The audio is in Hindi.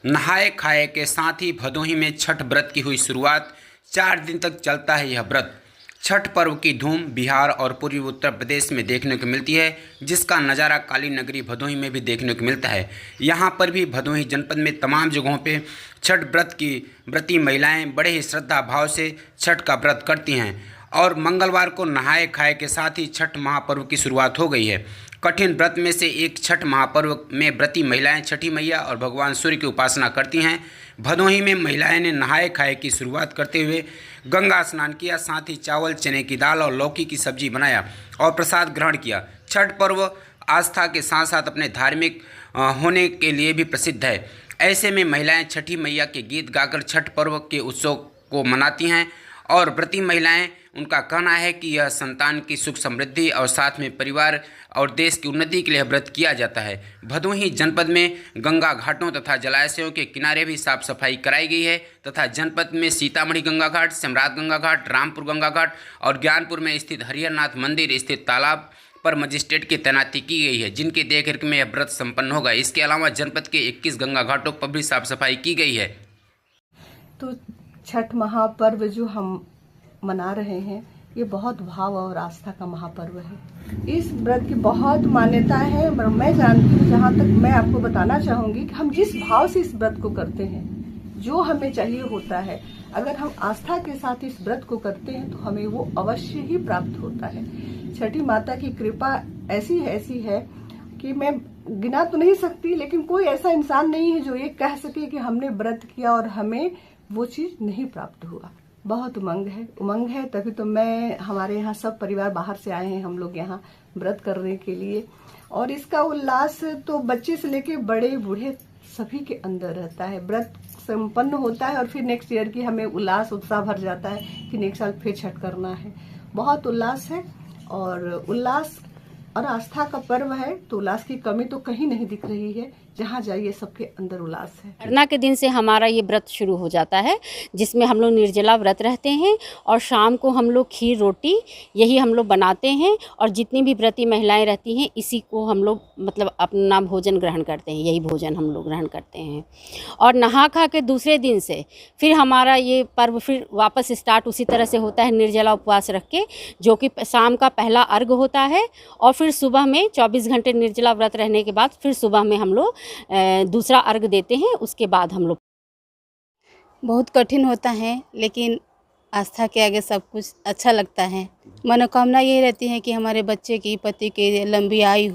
नहाए खाए के साथ ही भदोही में छठ व्रत की हुई शुरुआत। 4 दिन तक चलता है यह व्रत। छठ पर्व की धूम बिहार और पूर्वी उत्तर प्रदेश में देखने को मिलती है, जिसका नज़ारा काली नगरी भदोही में भी देखने को मिलता है। यहाँ पर भी भदोही जनपद में तमाम जगहों पे छठ व्रत की व्रती महिलाएं बड़े ही श्रद्धा भाव से छठ का व्रत करती हैं और मंगलवार को नहाए खाए के साथ ही छठ महापर्व की शुरुआत हो गई है। कठिन व्रत में से एक छठ महापर्व में व्रती महिलाएं छठी मैया और भगवान सूर्य की उपासना करती हैं। भदोही में महिलाएं ने नहाए खाए की शुरुआत करते हुए गंगा स्नान किया, साथ ही चावल, चने की दाल और लौकी की सब्जी बनाया और प्रसाद ग्रहण किया। छठ पर्व आस्था के साथ साथ अपने धार्मिक होने के लिए भी प्रसिद्ध है। ऐसे में महिलाएं छठी मैया के गीत गाकर छठ पर्व के उत्सव को मनाती हैं और व्रती महिलाएं, उनका कहना है कि यह संतान की सुख समृद्धि और साथ में परिवार और देश की उन्नति के लिए व्रत किया जाता है। भदोही जनपद में गंगा घाटों तथा जलाशयों के किनारे भी साफ सफाई कराई गई है तथा जनपद में सीतामढ़ी गंगा घाट, सम्राट गंगा घाट, रामपुर गंगा घाट और ज्ञानपुर में स्थित हरिहरनाथ मंदिर स्थित तालाब पर मजिस्ट्रेट की तैनाती की गई है, जिनकी देखरेख में यह व्रत संपन्न होगा। इसके अलावा जनपद के 21 गंगा घाटों पर भी साफ सफाई की गई है। तो छठ महापर्व जो हम मना रहे हैं, ये बहुत भाव और आस्था का महापर्व है। इस व्रत की बहुत मान्यता है। मैं जानती हूँ, जहाँ तक मैं आपको बताना चाहूंगी कि हम जिस भाव से इस व्रत को करते हैं, जो हमें चाहिए होता है, अगर हम आस्था के साथ इस व्रत को करते हैं तो हमें वो अवश्य ही प्राप्त होता है। छठी माता की कृपा ऐसी है कि मैं गिना तो नहीं सकती, लेकिन कोई ऐसा इंसान नहीं है जो ये कह सके कि हमने व्रत किया और हमें वो चीज नहीं प्राप्त हुआ। बहुत उमंग है, तभी तो हमारे यहाँ सब परिवार बाहर से आए हैं, हम लोग यहाँ व्रत करने के लिए। और इसका उल्लास तो बच्चे से लेके बड़े बूढ़े सभी के अंदर रहता है। व्रत संपन्न होता है और फिर नेक्स्ट ईयर की हमें उल्लास उत्साह भर जाता है कि नेक्स्ट साल फिर छठ करना है। बहुत उल्लास है और उल्लास और आस्था का पर्व है, तो उल्लास की कमी तो कहीं नहीं दिख रही है। जहाँ जाइए सबके अंदर उल्लास है। खरना के दिन से हमारा ये व्रत शुरू हो जाता है, जिसमें हम लोग निर्जला व्रत रहते हैं और शाम को हम लोग खीर रोटी यही हम लोग बनाते हैं और जितनी भी व्रती महिलाएं रहती हैं इसी को हम लोग मतलब अपना भोजन ग्रहण करते हैं, यही भोजन हम लोग ग्रहण करते हैं। और नहा खा के दूसरे दिन से फिर हमारा ये पर्व फिर वापस स्टार्ट उसी तरह से होता है, निर्जला उपवास रख के, जो कि शाम का पहला अर्घ होता है और फिर सुबह में 24 घंटे निर्जला व्रत रहने के बाद फिर सुबह में हम लोग दूसरा अर्घ देते हैं। उसके बाद हम लोग बहुत कठिन होता है, लेकिन आस्था के आगे सब कुछ अच्छा लगता है। मनोकामना ये रहती है कि हमारे बच्चे की, पति की लंबी आयु